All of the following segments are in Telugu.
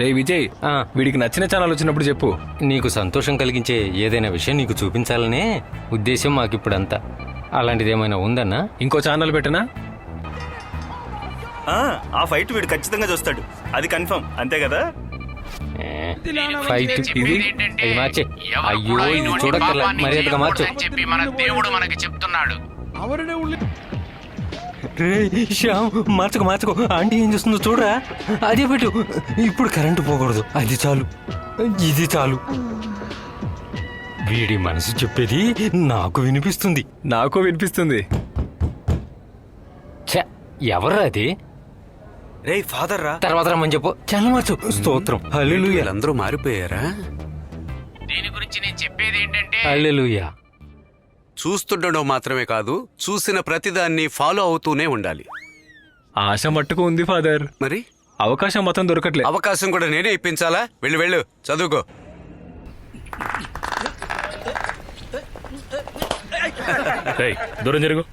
రే విజయ్, వీడికి నచ్చిన ఛానల్ వచ్చినప్పుడు చెప్పు. నీకు సంతోషం కలిగించే ఏదైనా విషయం నీకు చూపించాలనే ఉద్దేశం మాకిప్పుడంతా. అలాంటిది ఏమైనా ఉందన్నా? ఇంకో ఛానల్ పెట్టనా? ఆ ఫైట్ వీడు ఖచ్చితంగా చూస్తాడు, అది కన్ఫర్మ్, అంతే కదా? ఫైట్ ఇది మార్చే. అయ్యో ఇది చూడక్కర్లా, మర్యాదగా మార్చు. చెప్పి మన దేవుడు మనకి చెప్తున్నాడు. మార్చుకో మార్చుకో. ఆంటీ ఏం చేస్తుందో చూడరా. అదే పెట్టు. ఇప్పుడు కరెంటు పోకూడదు, అది చాలు, ఇది చాలు. వీడి మనసు చెప్పేది నాకు వినిపిస్తుంది. నాకు వినిపిస్తుంది. ఎవరా అది? రే ఫాదర్ రా. తర్వాత రమ్మని చెప్పు. చాలా మార్చు. స్తోత్రం. హల్లెలూయా. అందరూ మారిపోయారా? దీని గురించి నేను చెప్పేది ఏంటంటే, హల్లెలూయా. చూస్తుండడం మాత్రమే కాదు, చూసిన ప్రతిదాన్ని ఫాలో అవుతూనే ఉండాలి. ఆశ మట్టుకు ఉంది ఫాదర్, మరి అవకాశం మొత్తం దొరకట్లే. అవకాశం కూడా నేనే ఇప్పించాలా? వెళ్ళు వెళ్ళు, చదువుకో. దూరం జరుగు.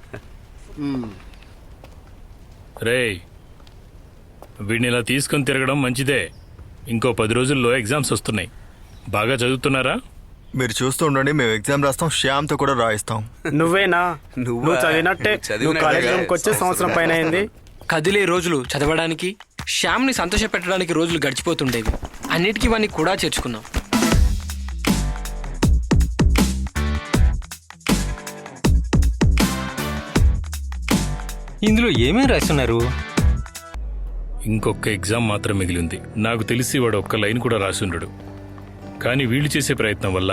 రేయ్, వీడిని ఇలా తీసుకొని తిరగడం మంచిదే. ఇంకో 10 రోజుల్లో ఎగ్జామ్స్ వస్తున్నాయి. బాగా చదువుతున్నారా? మీరు చూస్తూ ఉండండి, మేము ఎగ్జామ్ రాస్తాం, శ్యామ్తో కూడా రాయిస్తాం. నువ్వేనా? నువ్వు చదివినట్టే. నువ్వు కాలేజ్ రూమ్కి వచ్చే సంవత్సరం పైన అయింది. కదిలే రోజులు చదవడానికి, శ్యామ్ని సంతోష పెట్టడానికి రోజులు గడిచిపోతుండేవి. అన్నిటికీ ఇవన్నీ కూడా చేర్చుకున్నాం. ఇందులో ఏమేం రాస్తున్నారు? ఇంకొక ఎగ్జామ్ మాత్రం మిగిలింది. నాకు తెలిసి వాడు ఒక్క లైన్ కూడా రాసి ఉండడు. కానీ వీళ్ళు చేసే ప్రయత్నం వల్ల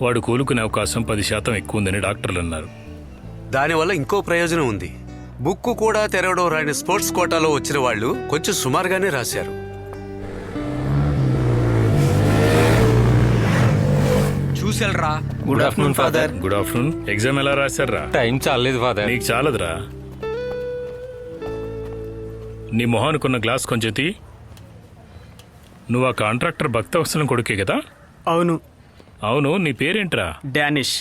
వాడు కోలుకునే అవకాశం 10% ఎక్కువ ఉందని డాక్టర్లు అన్నారు. దానివల్ల ఇంకో ప్రయోజనం ఉంది. బుక్కు కూడా తెరవడం రాని స్పోర్ట్స్ కోటాలో వచ్చిన వాళ్ళు కొంచెం సుమారుగానే రాశారు. చూసెళ్ళరా. Good afternoon father. Good afternoon. Exam ఎలా రాశారా? టైం చాలేదు ఫాదర్. నీకు చాలదురా. నీ మొహానుకున్న గ్లాస్ కొంచెం తీ. నువ్వు ఆ కాంట్రాక్టర్ భక్తవత్సలం కొడుకే కదా? అవును. అవును, నీ పేరేంట్రా? డానిష్.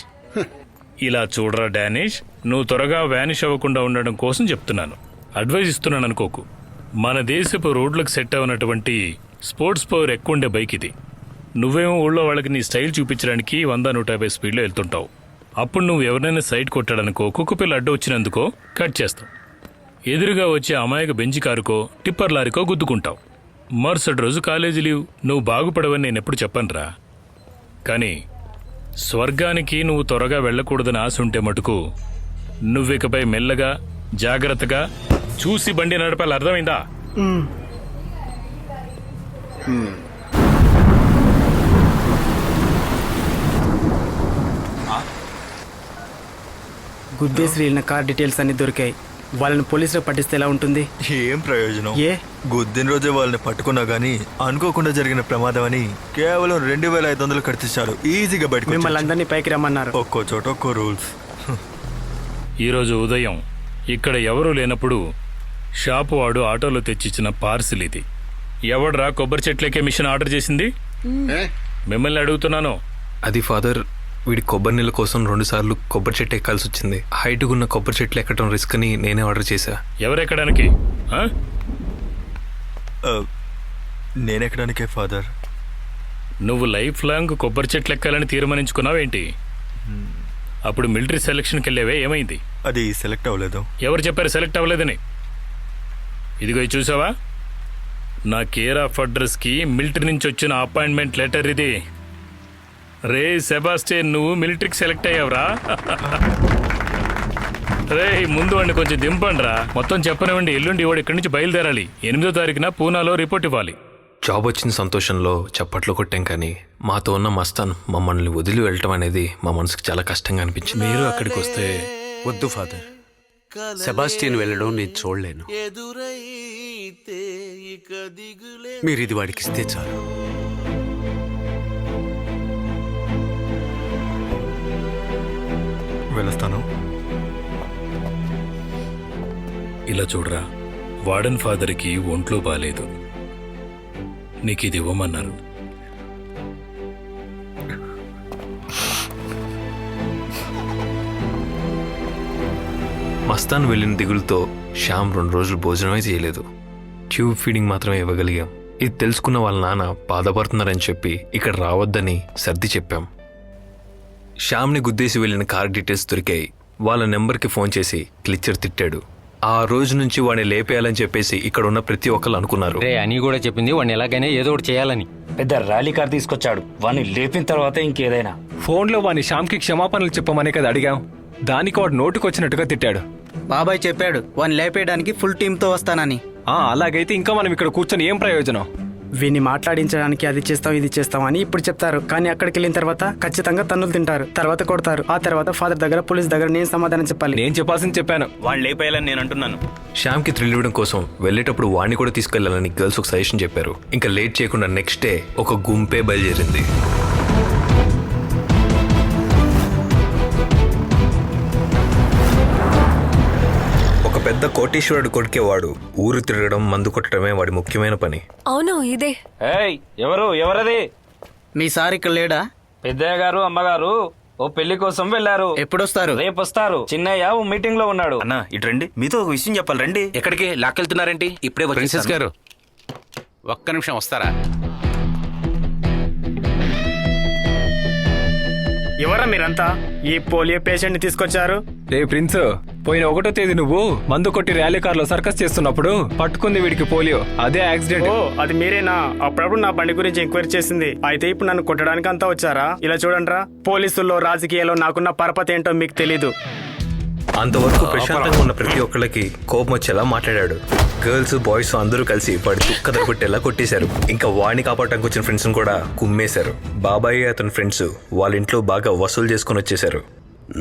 ఇలా చూడరా డానిష్, నువ్వు త్వరగా వ్యానిష్ అవ్వకుండా ఉండడం కోసం చెప్తున్నాను. అడ్వైజ్ ఇస్తున్నాను అనుకోకు. మన దేశపు రోడ్లకు సెట్ అవునటువంటి స్పోర్ట్స్ పవర్ ఎక్కువ ఉండే బైక్ ఇది. నువ్వేమో ఊళ్ళో వాళ్ళకి నీ స్టైల్ చూపించడానికి 100-150 స్పీడ్లో వెళ్తుంటావు. అప్పుడు నువ్వు ఎవరైనా సైడ్ కొట్టాడనుకో, కుక్కపిల్ల అడ్డు వచ్చినందుకో కట్ చేస్తావు. ఎదురుగా వచ్చే అమాయక బెంచి కారుకో, టిప్పర్ లారీకో గుద్దుకుంటావు. మరుసటి రోజు కాలేజీ లీవ్. నువ్వు బాగుపడవని నేను ఎప్పుడు చెప్పనురా. కానీ స్వర్గానికి నువ్వు త్వరగా వెళ్ళకూడదని ఆశ ఉంటే మటుకు నువ్వికపై మెల్లగా జాగ్రత్తగా చూసి బండి నడపాలి. అర్థమైందా? గుద్దేసి వెళ్ళిన కార్ డీటెయిల్స్ అన్ని దొరికాయి. వాళ్ళని పోలీసులకు పట్టిస్తే ఎలా ఉంటుంది? ఏం ప్రయోజనం? ఏ గుద్దిన రోజే వాళ్ళని పట్టుకున్నా గానీ అనుకోకుండా జరిగిన ప్రమాదం అని కేవలం 2500 కడితే చాలు, ఈజీగా బయటకు మిమ్మల్ని అందరినీ పైకి రమ్మన్నారు. ఒక్కో చోట ఒక్కో రూల్స్. ఈరోజు ఉదయం ఇక్కడ ఎవరూ లేనప్పుడు షాపు వాడు ఆటోలో తెచ్చిచ్చిన పార్సిల్ ఇది. ఎవడ్రా కొబ్బరి చెట్లకే మిషన్ ఆర్డర్ చేసింది? మిమ్మల్ని అడుగుతున్నాను. అది ఫాదర్, వీడి కొబ్బరి నీళ్ళ కోసం 2 సార్లు కొబ్బరి చెట్టు ఎక్కాల్సి వచ్చింది. హైట్గా ఉన్న కొబ్బరి చెట్లు ఎక్కడం రిస్క్ అని నేనే ఆర్డర్ చేశా. ఎవరెక్కడానికి? నేనెక్కడానికే ఫాదర్. నువ్వు లైఫ్ లాంగ్ కొబ్బరి చెట్లు ఎక్కాలని తీర్మానించుకున్నావేంటి? అప్పుడు మిలిటరీ సెలక్షన్కి వెళ్ళేవే, ఏమైంది? అది సెలెక్ట్ అవ్వలేదు. ఎవరు చెప్పారు సెలెక్ట్ అవ్వలేదని? ఇదిగో చూసావా, నా కేర్ ఆఫ్ అడ్రస్కి మిలిటరీ నుంచి వచ్చిన అపాయింట్మెంట్ లెటర్ ఇది. రే సెబాస్టియన్, నువ్వు మిలిటరీకి సెలెక్ట్ అయ్యావురా. రే ముందు వాడిని కొంచెం దింపండిరా. మొత్తం చెప్పనివ్వండి. ఎల్లుండి వాడు ఇక్కడి నుంచి బయలుదేరాలి. 8వ తారీఖున పూనాలో రిపోర్ట్ ఇవ్వాలి. జాబ్ వచ్చిన సంతోషంలో చప్పట్లు కొట్టాం, కానీ మాతో ఉన్న మస్తాన్ మమ్మల్ని వదిలి వెళ్ళటం అనేది మా మనసుకు చాలా కష్టంగా అనిపించింది. మీరు అక్కడికి వస్తే వద్దు ఫాదర్, సెబాస్టియన్ వెళ్ళడం నేను చూడలేను. మీరు ఇది వాడికి ఇస్తే చాలు. వెళ్ళొస్తాను. ఇలా చూడరా, వార్డెన్ ఫాదర్కి ఒంట్లో బాలేదు. నీకు ఇది ఇవ్వమన్నారు. మస్తాన్ వెళ్ళిన దిగులుతో శ్యామ్ 2 రోజులు భోజనమే చేయలేదు. ట్యూబ్ ఫీడింగ్ మాత్రమే ఇవ్వగలిగాం. ఇది తెలుసుకున్న వాళ్ళ నాన్న బాధపడుతున్నారని చెప్పి ఇక్కడ రావద్దని సర్ది చెప్పాం. శ్యామ్ని గుద్దేసి వెళ్ళిన కార్ డీటెయిల్స్ దొరికాయి. వాళ్ళ నెంబర్కి ఫోన్ చేసి క్లిచ్చర్ తిట్టాడు. ఆ రోజు నుంచి వాడిని లేపేయాలని చెప్పేసి ఇక్కడ ఉన్న ప్రతి ఒక్కళ్ళు అనుకున్నారు. రే అని కూడా చెప్పింది వాడిని ఎలాగైనా ఏదో ఒకటి చేయాలని. పెద్ద ర్యాలీ కార్ తీసుకొచ్చాడు. వాడిని లేపిన తర్వాత ఇంకేదైనా. ఫోన్లో వాని శ్యామ్కి క్షమాపణలు చెప్పమనే కదా అడిగాం. దానికి వాడు నోటుకొచ్చినట్టుగా తిట్టాడు. బాబాయ్ చెప్పాడు వాడిని లేపేయడానికి ఫుల్ టీంతో వస్తానని. అలాగైతే ఇంకా మనం ఇక్కడ కూర్చొని ఏం ప్రయోజనం? వీన్ని మాట్లాడించడానికి అది చేస్తాం ఇది చేస్తాం అని ఇప్పుడు చెప్తారు, కానీ అక్కడికి వెళ్ళిన తర్వాత ఖచ్చితంగా తన్నులు తింటారు, తర్వాత కొడతారు. ఆ తర్వాత ఫాదర్ దగ్గర పోలీస్ దగ్గర నేను సమాధానం చెప్పాలి. నేను చెప్పాల్సింది చెప్పాను. వాళ్ళు లేపేయాలని నేను అంటున్నాను. శ్యామ్కి థ్రిల్ ఇవ్వడం కోసం వెళ్ళేటప్పుడు వాడిని కూడా తీసుకెళ్లాలని గర్ల్స్ ఒక సజెషన్ చెప్పారు. ఇంకా లేట్ చేయకుండా నెక్స్ట్ డే ఒక గుంపే బయలుదేరింది. ఒక పెద్ద కోటీశ్వరుడు కొడుకేవాడు. ఊరు తిరగడం, మందు కొట్టడమే వాడి ముఖ్యమైన పని. అవును ఇదే. ఎవరది? మీ సార్ ఇక్కడ లేడా? పెద్దయ్య గారు అమ్మగారు ఓ పెళ్లి కోసం వెళ్ళారు. ఎప్పుడొస్తారు? రేపు వస్తారు. చిన్నయ్య ఓ మీటింగ్ లో ఉన్నాడు. అన్న ఇటు రండి, మీతో ఒక విషయం చెప్పాలి రండి. ఎక్కడికి లాక్కెళ్తున్నారేంటి? ఇప్పుడే ప్రిన్సెస్ గారు ఒక్క నిమిషం వస్తారా? ఎవరా మీరంతా? ఈ పోలియో పేషెంట్ ని తీసుకొచ్చారు. రే ప్రిన్స్, పోయిన 1వ తేదీ నువ్వు మందు కొట్టి ర్యాలీ కార్లో సర్కస్ చేస్తున్నప్పుడు పట్టుకుంది వీడికి పోలియో. అదే యాక్సిడెంట్. ఓ అది మీరేనా? అప్పుడప్పుడు నా బండి గురించి ఎంక్వైరీ చేసింది. అయితే ఇప్పుడు నన్ను కొట్టడానికి అంతా వచ్చారా? ఇలా చూడండిరా, పోలీసుల్లో రాజకీయాల్లో నాకున్న పరపతి ఏంటో మీకు తెలీదు. అంతవరకు ప్రశాంతంగా ఉన్న ప్రతి ఒక్కళ్ళకి కోపం వచ్చేలా మాట్లాడాడు. గర్ల్స్ బాయ్స్ అందరూ కలిసి వాడి తుక్క దొరకొట్టేలా కొట్టేశారు. ఇంకా వాడిని కాపాడటానికి వచ్చిన ఫ్రెండ్స్ కూడా కుమ్మేశారు. బాబాయ్ అతని ఫ్రెండ్స్ వాళ్ళ ఇంట్లో బాగా వసూలు చేసుకుని వచ్చేశారు.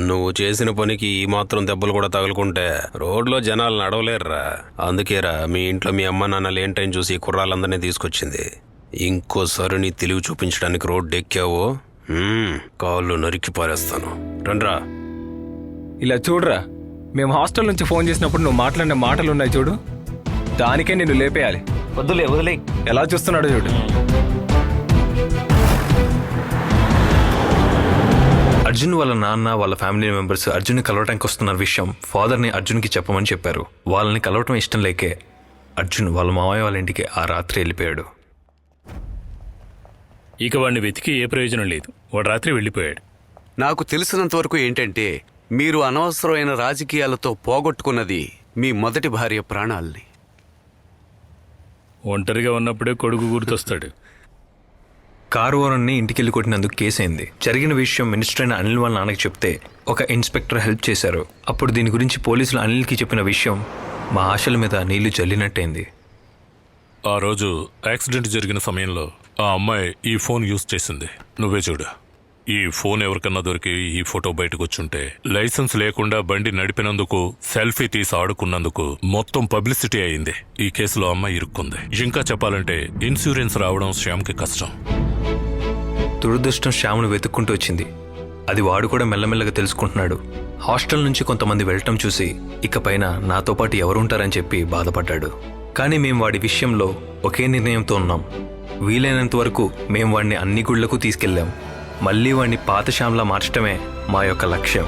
నువ్వు చేసిన పనికి ఈ మాత్రం దెబ్బలు కూడా తగులుకుంటే రోడ్లో జనాలు నడవలేరురా. అందుకేరా మీ ఇంట్లో మీ అమ్మ నాన్న లేని టైం చూసి కుర్రాళ్ళందరినీ తీసుకొచ్చింది. ఇంకోసారి నీ తెలివి చూపించడానికి రోడ్డు ఎక్కావో కాళ్ళు నరికి పారేస్తాను. రండ్రా. ఇలా చూడరా, మేము హాస్టల్ నుంచి ఫోన్ చేసినప్పుడు నువ్వు మాట్లాడిన మాటలు ఉన్నాయి చూడు, దానికే నిన్ను లేపేయాలి. వదిలే ఎలా చూస్తున్నాడో చూడు. అర్జున్ వాళ్ళ నాన్న వాళ్ళ ఫ్యామిలీ మెంబర్స్ అర్జున్ని కలవటానికి వస్తున్న విషయం ఫాదర్ని అర్జున్కి చెప్పమని చెప్పారు. వాళ్ళని కలవటం ఇష్టం లేకే అర్జున్ వాళ్ళ మావయ్య వాళ్ళ ఇంటికి ఆ రాత్రి వెళ్ళిపోయాడు. ఇక వాడిని వెతికి ఏ ప్రయోజనం లేదు. వాడు రాత్రి వెళ్ళిపోయాడు. నాకు తెలిసినంత వరకు ఏంటంటే మీరు అనవసరమైన రాజకీయాలతో పోగొట్టుకున్నది మీ మొదటి భార్య ప్రాణాల్ని. ఒంటరిగా ఉన్నప్పుడే కొడుకు గుర్తొస్తాడు. కారు ఓనర్ని ఇంటికెళ్ళి కొట్టినందుకు కేసైంది. జరిగిన విషయం మినిస్టర్ అయిన అనిల్ వాళ్ళ నాన్నకి చెప్తే ఒక ఇన్స్పెక్టర్ హెల్ప్ చేశారు. అప్పుడు దీని గురించి పోలీసులు అనిల్కి చెప్పిన విషయం మా ఆశల మీద నీళ్లు జల్లినట్టయింది. ఆ రోజు యాక్సిడెంట్ జరిగిన సమయంలో ఆ అమ్మాయి ఈ ఫోన్ యూజ్ చేసింది. నువ్వే చూడు. ఈ ఫోన్ ఎవరికన్నా దొరికి ఈ ఫోటో బయటకు వచ్చుంటే లైసెన్స్ లేకుండా బండి నడిపినందుకు, సెల్ఫీ తీసి ఆడుకున్నందుకు మొత్తం పబ్లిసిటీ అయింది. ఈ కేసులో అమ్మాయి ఇరుక్కుంది. ఇంకా చెప్పాలంటే ఇన్సూరెన్స్ రావడం శ్యామ్కి కష్టం. దురదృష్టం శ్యామ్ను వెతుక్కుంటూ వచ్చింది. అది వాడు కూడా మెల్లమెల్లగా తెలుసుకుంటున్నాడు. హాస్టల్ నుంచి కొంతమంది వెళ్ళటం చూసి ఇకపైన నాతో పాటు ఎవరుంటారని చెప్పి బాధపడ్డాడు. కానీ మేము వాడి విషయంలో ఒకే నిర్ణయంతో ఉన్నాం. వీలైనంత వరకు మేము వాడిని అన్ని గుళ్లకు తీసుకెళ్ళాం. మళ్ళీ వాడిని పాత శ్యామ్లా మార్చడమే మా యొక్క లక్ష్యం.